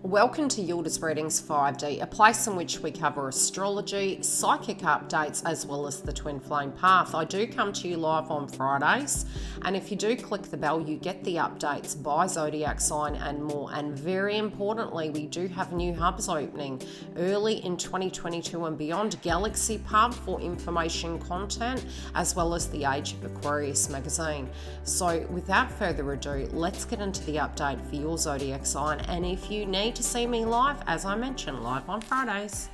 Welcome to YILDIZ Readings 5D, a place in which we cover astrology, psychic updates, as well as the twin flame path. I do come to you live on Fridays, and if you do click the bell, you get the updates by zodiac sign and more. And very importantly, we do have new hubs opening early in 2022 and beyond. Galaxy Pub for information content, as well as the Age of Aquarius magazine. So without further ado, let's get into the update for your zodiac sign. And if you need to see me live, as I mentioned, live on Fridays.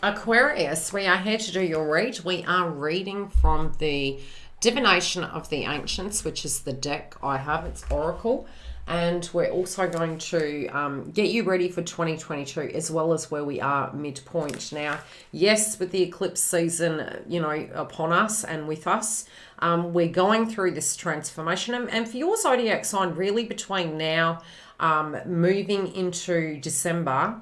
Aquarius, we are here to do your read. We are reading from the Divination of the Ancients, which is the deck I have. It's Oracle. And we're also going to get you ready for 2022, as well as where we are midpoint. Now, yes, with the eclipse season, upon us and with us, we're going through this transformation. And for your zodiac sign, really between now moving into December,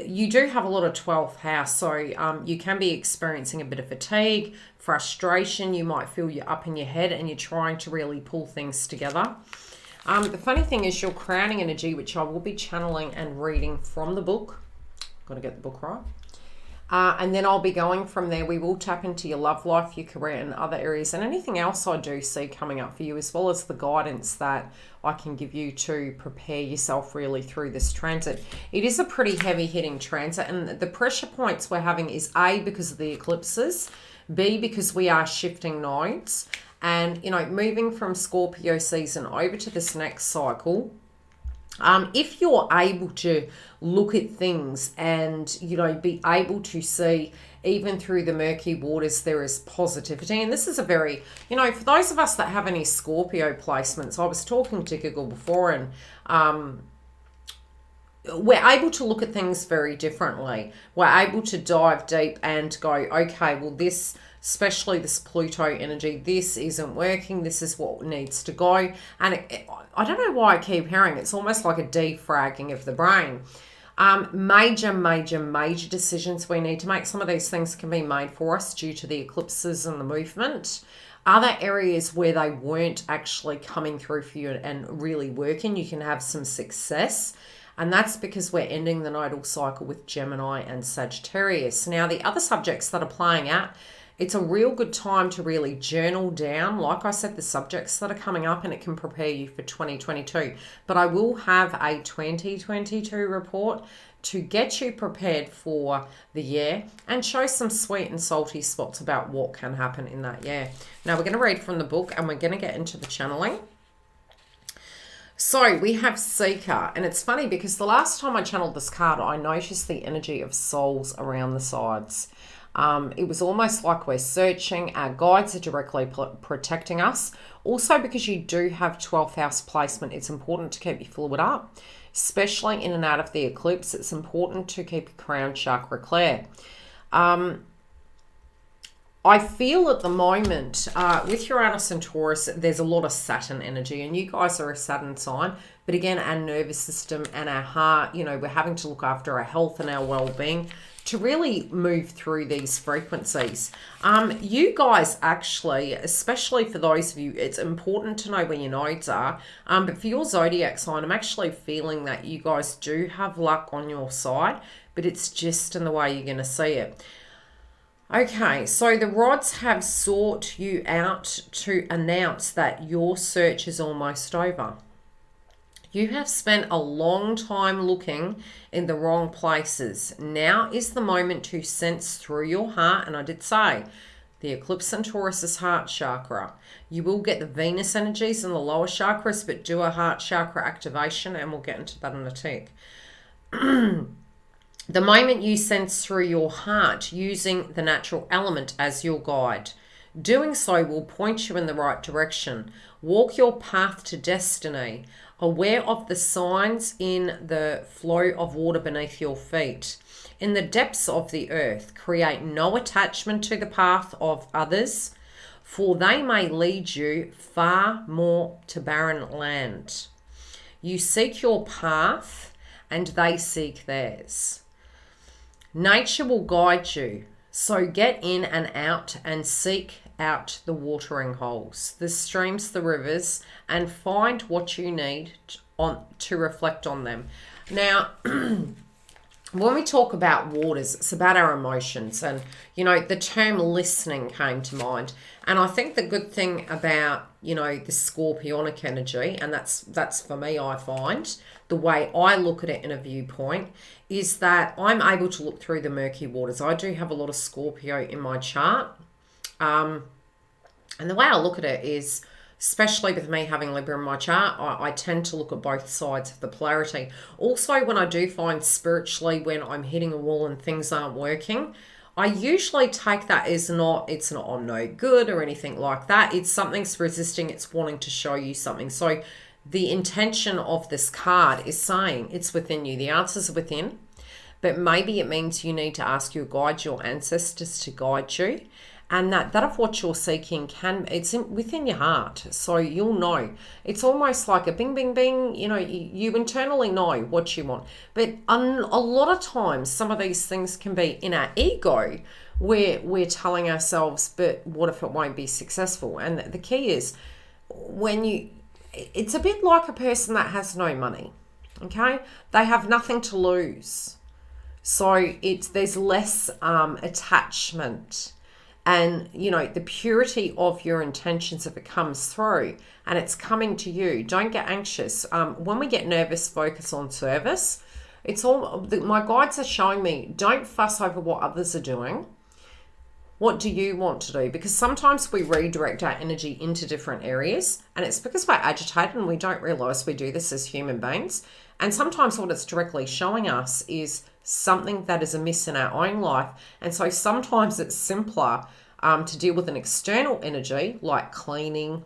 you do have a lot of 12th house, so you can be experiencing a bit of fatigue, frustration. You might feel you're up in your head and you're trying to really pull things together. The funny thing is your crowning energy, which I will be channeling and reading from the book. Got to get the book right. And then I'll be going from there. We will tap into your love life, your career, and other areas, and anything else I do see coming up for you, as well as the guidance that I can give you to prepare yourself really through this transit. It is a pretty heavy hitting transit, and the pressure points we're having is A, because of the eclipses, B, because we are shifting nodes, and moving from Scorpio season over to this next cycle. If you're able to look at things and, be able to see even through the murky waters, there is positivity. And this is a very, for those of us that have any Scorpio placements, I was talking to Giggle before, and we're able to look at things very differently. We're able to dive deep and go, okay, well, this, especially this Pluto energy, this isn't working. This is what needs to go. And I don't know why I keep hearing it's almost like a defragging of the brain. Major decisions we need to make. Some of these things can be made for us due to the eclipses and the movement. Other areas where they weren't actually coming through for you and really working, you can have some success. And that's because we're ending the nodal cycle with Gemini and Sagittarius. Now, the other subjects that are playing out, it's a real good time to really journal down, like I said, the subjects that are coming up, and it can prepare you for 2022. But I will have a 2022 report to get you prepared for the year and show some sweet and salty spots about what can happen in that year. Now, we're going to read from the book and we're going to get into the channeling. So we have Seeker, and it's funny because the last time I channeled this card, I noticed the energy of souls around the sides. It was almost like we're searching. Our guides are directly protecting us. Also, because you do have 12th house placement, it's important to keep your fluid up, especially in and out of the eclipse. It's important to keep your crown chakra clear. I feel at the moment, with Uranus and Taurus, there's a lot of Saturn energy, and you guys are a Saturn sign. But again, our nervous system and our heart, we're having to look after our health and our well-being to really move through these frequencies. You guys actually, especially for those of you, it's important to know where your nodes are. But for your zodiac sign, I'm actually feeling that you guys do have luck on your side, but it's just in the way you're going to see it. Okay, so the rods have sought you out to announce that your search is almost over. You have spent a long time looking in the wrong places. Now is the moment to sense through your heart, and I did say, the eclipse in Taurus is heart chakra. You will get the Venus energies in the lower chakras, but do a heart chakra activation, and we'll get into that in a tick. The moment you sense through your heart using the natural element as your guide, doing so will point you in the right direction. Walk your path to destiny, aware of the signs in the flow of water beneath your feet. In the depths of the earth, create no attachment to the path of others, for they may lead you far more to barren land. You seek your path, and they seek theirs. Nature will guide you, so get in and out and seek out the watering holes, the streams, the rivers, and find what you need to reflect on them. Now, when we talk about waters, it's about our emotions. And, you know, the term listening came to mind. And I think the good thing about, you know, the scorpionic energy, and that's for me, I find, the way I look at it in a viewpoint, is that I'm able to look through the murky waters. I do have a lot of Scorpio in my chart. And the way I look at it is, especially with me having Libra in my chart, I tend to look at both sides of the polarity. Also, when I do find spiritually when I'm hitting a wall and things aren't working, I usually take that as it's not I'm no good or anything like that. It's something's resisting, it's wanting to show you something. So the intention of this card is saying it's within you. The answers are within, but maybe it means you need to ask your guides, your ancestors to guide you. And that of what you're seeking it's within your heart. So you'll know. It's almost like a bing, bing, bing. You know, you internally know what you want. But a lot of times, some of these things can be in our ego where we're telling ourselves, but what if it won't be successful? And the key is it's a bit like a person that has no money, okay? They have nothing to lose. So there's less attachment. And, you know, the purity of your intentions, if it comes through and it's coming to you, don't get anxious. When we get nervous, focus on service. My guides are showing me, don't fuss over what others are doing. What do you want to do? Because sometimes we redirect our energy into different areas, and it's because we're agitated and we don't realize we do this as human beings. And sometimes what it's directly showing us is something that is amiss in our own life. And so sometimes it's simpler to deal with an external energy like cleaning,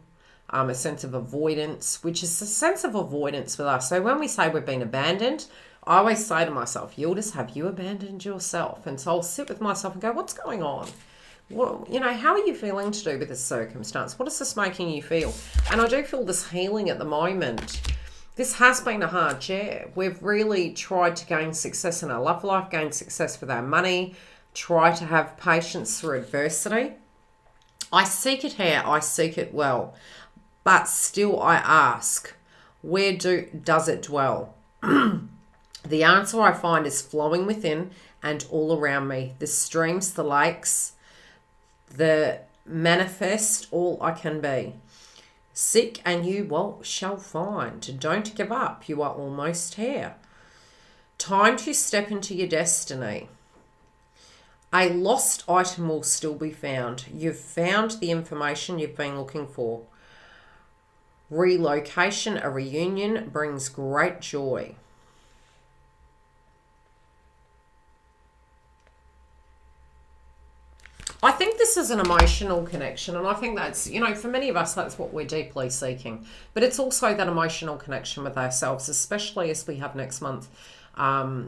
a sense of avoidance, which is a sense of avoidance with us. So when we say we've been abandoned, I always say to myself, YILDIZ, have you abandoned yourself? And so I'll sit with myself and go, what's going on? What, you know, how are you feeling to do with this circumstance? What is this making you feel? And I do feel this healing at the moment. This has been a hard year. We've really tried to gain success in our love life, gain success with our money, try to have patience through adversity. I seek it here, I seek it well. But still I ask, where does it dwell? The answer I find is flowing within and all around me. The streams, the lakes, the manifest, all I can be. Seek and you shall find. Don't give up. You are almost here. Time to step into your destiny. A lost item will still be found. You've found the information you've been looking for. Relocation, a reunion brings great joy. I think this is an emotional connection, and I think that's, you know, for many of us, that's what we're deeply seeking. But it's also that emotional connection with ourselves, especially as we have next month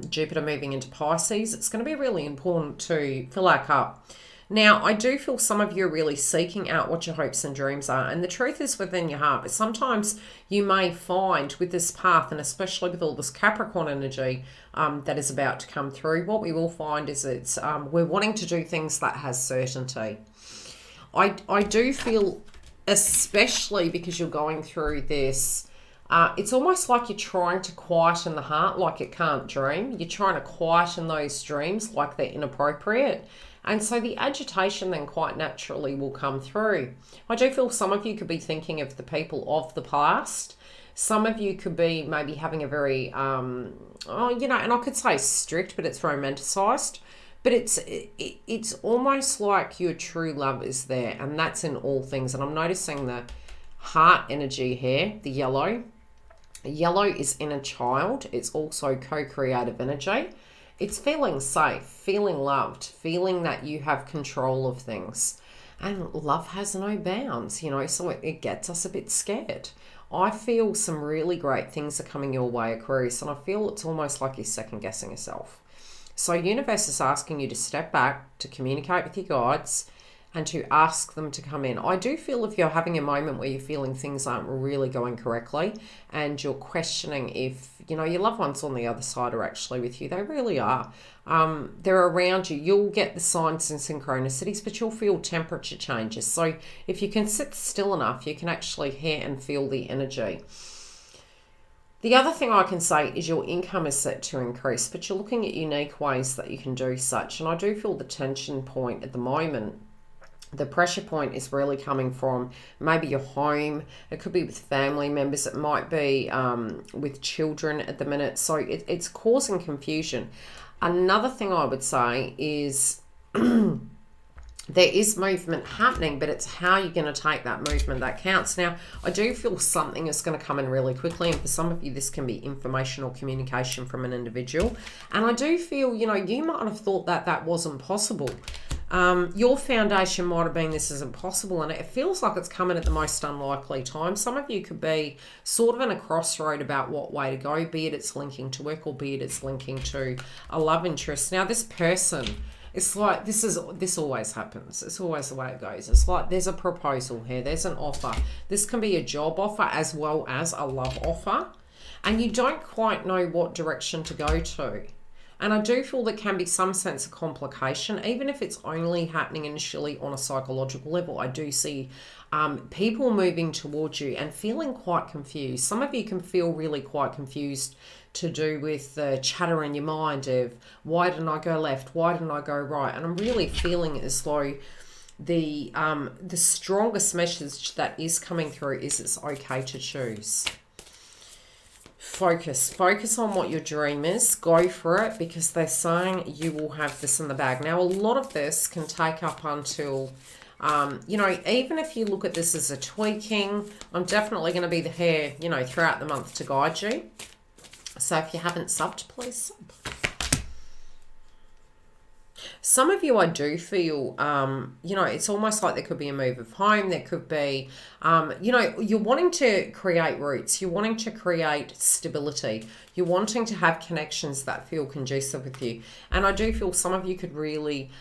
Jupiter moving into Pisces. It's going to be really important to fill our cup. Now, I do feel some of you are really seeking out what your hopes and dreams are, and the truth is within your heart. But sometimes you may find with this path, and especially with all this Capricorn energy that is about to come through, what we will find is we're wanting to do things that has certainty. I do feel, especially because you're going through this, it's almost like you're trying to quieten the heart like it can't dream. You're trying to quieten those dreams like they're inappropriate. And so the agitation then quite naturally will come through. I do feel some of you could be thinking of the people of the past. Some of you could be maybe having a very, and I could say strict, but it's romanticized. But it's almost like your true love is there, and that's in all things. And I'm noticing the heart energy here, the yellow. Yellow is inner child. It's also co-creative energy. It's feeling safe, feeling loved, feeling that you have control of things. And love has no bounds, so it gets us a bit scared. I feel some really great things are coming your way, Aquarius, and I feel it's almost like you're second guessing yourself. So universe is asking you to step back, to communicate with your guides, and to ask them to come in. I do feel if you're having a moment where you're feeling things aren't really going correctly and you're questioning if, your loved ones on the other side are actually with you, they really are. They're around you. You'll get the signs and synchronicities, but you'll feel temperature changes. So if you can sit still enough, you can actually hear and feel the energy. The other thing I can say is your income is set to increase, but you're looking at unique ways that you can do such. And I do feel the tension point at the moment, the pressure point is really coming from maybe your home. It could be with family members. It might be with children at the minute. So it's causing confusion. Another thing I would say is there is movement happening, but it's how you're going to take that movement that counts. Now, I do feel something is going to come in really quickly, and for some of you, this can be information or communication from an individual. And I do feel, you know, you might have thought that that wasn't possible. Your foundation might have been this isn't possible, and it feels like it's coming at the most unlikely time. Some of you could be sort of in a crossroad about what way to go, be it it's linking to work or be it it's linking to a love interest. Now, this person, it's like this always happens. It's always the way it goes. It's like there's a proposal here. There's an offer. This can be a job offer as well as a love offer. And you don't quite know what direction to go to. And I do feel there can be some sense of complication, even if it's only happening initially on a psychological level. I do see people moving towards you and feeling quite confused. Some of you can feel really quite confused to do with the chatter in your mind of, why didn't I go left? Why didn't I go right? And I'm really feeling as though the strongest message that is coming through is it's okay to choose. Focus on what your dream is. Go for it, because they're saying you will have this in the bag. Now, a lot of this can take up until, you know, even if you look at this as a tweaking, I'm definitely going to be here, you know, throughout the month to guide you. So if you haven't subbed, please sub. Some of you, I do feel, you know, it's almost like there could be a move of home. There could be, you know, you're wanting to create roots. You're wanting to create stability. You're wanting to have connections that feel conducive with you. And I do feel some of you could really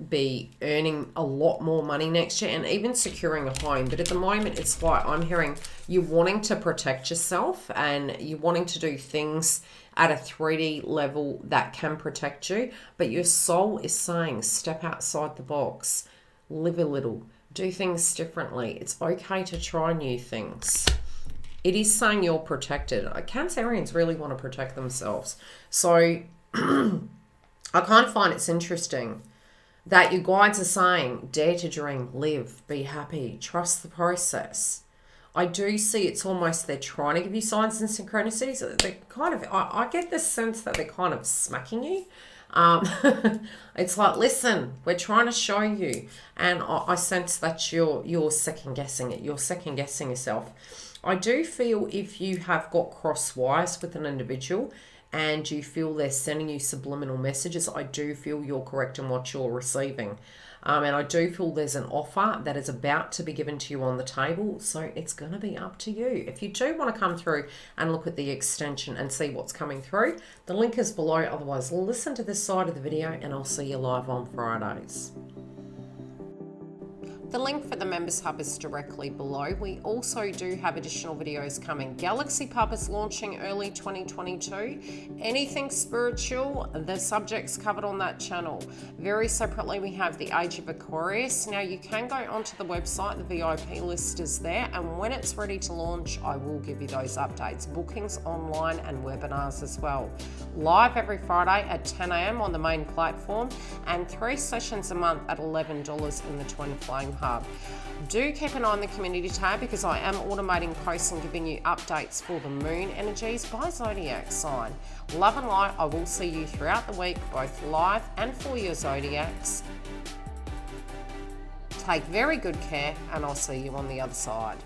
be earning a lot more money next year and even securing a home. But at the moment, it's like I'm hearing you're wanting to protect yourself and you're wanting to do things at a 3D level that can protect you, but your soul is saying step outside the box, live a little, do things differently. It's okay to try new things. It is saying you're protected. Cancerians really want to protect themselves. So I kind of find it's interesting that your guides are saying dare to dream, live, be happy, trust the process. I do see it's almost they're trying to give you signs and synchronicities. They're kind of, I get the sense that they're kind of smacking you. It's like, listen, we're trying to show you. And I sense that you're second guessing it. You're second guessing yourself. I do feel if you have got cross wires with an individual and you feel they're sending you subliminal messages, I do feel you're correct in what you're receiving. And I do feel there's an offer that is about to be given to you on the table. So it's going to be up to you. If you do want to come through and look at the extension and see what's coming through, the link is below. Otherwise, listen to this side of the video and I'll see you live on Fridays. The link for the Members Hub is directly below. We also do have additional videos coming. Galaxy Pub is launching early 2022. Anything spiritual, the subjects covered on that channel. Very separately, we have the Age of Aquarius. Now, you can go onto the website. The VIP list is there. And when it's ready to launch, I will give you those updates. Bookings online and webinars as well. Live every Friday at 10 a.m. on the main platform. And 3 sessions a month at $11 in the Twin Flame Hub. Do keep an eye on the community tab because I am automating posts and giving you updates for the moon energies by zodiac sign. Love and light, I will see you throughout the week, both live and for your zodiacs. Take very good care and I'll see you on the other side.